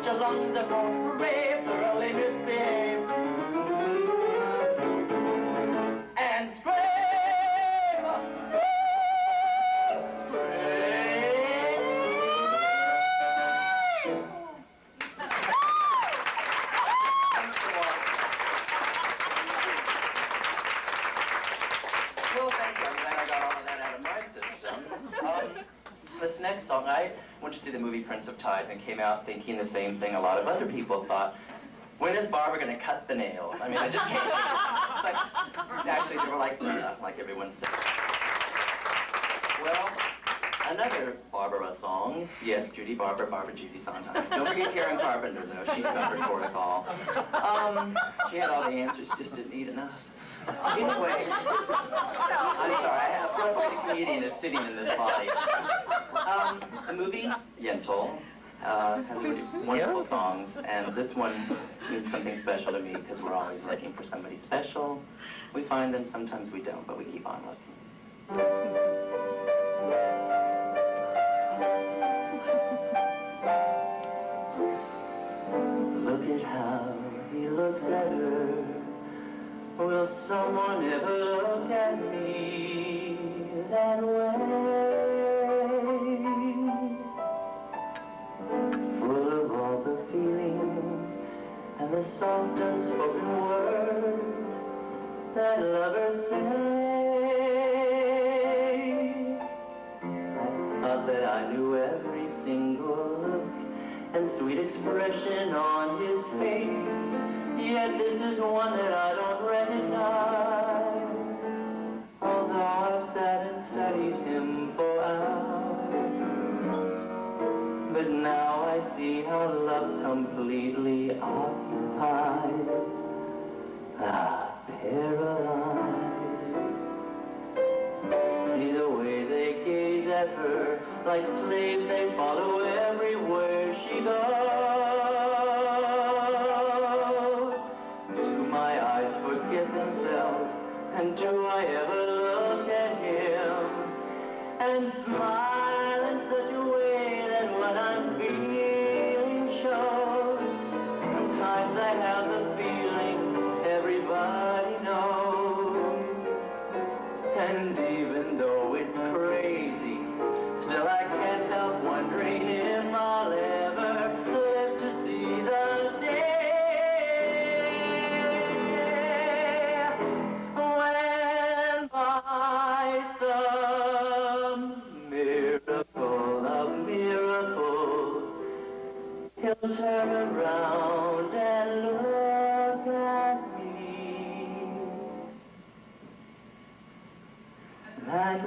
your lungs are going to rave, thoroughly misbehave. And scream, scream, scream. Well, thank you. I'm glad I got all of that out of my system. This next song, I went to see the movie Prince of Tides and came out thinking the same thing a lot of other people thought. When is Barbara going to cut the nails? I mean, I just can't take it. But actually, they were like everyone said. Well, another Barbara song. Yes, Judy Barbara, Barbara Judy Sondheim. Don't forget Karen Carpenter, though. She suffered for us all. She had all the answers, just didn't eat enough. Anyway, I'm sorry, a frustrated comedian is sitting in this body. The movie YENTL has really wonderful songs, and this one means something special to me because we're always looking for somebody special. We find them, sometimes we don't, but we keep on looking. Look at how he looks at her. Will someone ever look at me that way? Full of all the feelings and the soft unspoken words that lovers say. I thought that I knew every single look and sweet expression on his face. Yet this is one that I don't recognize. Although I've sat and studied him for hours, but now I see how love completely occupies a pair of eyes. See the way they gaze at her, like slaves they follow everywhere she goes. And do I ever look at him and smile in such a way that what I'm feeling shows? Sometimes I have the feeling everybody knows. And even though it's crazy, still I can't help wondering if I'll ever live to see the day. He'll turn around and look at me like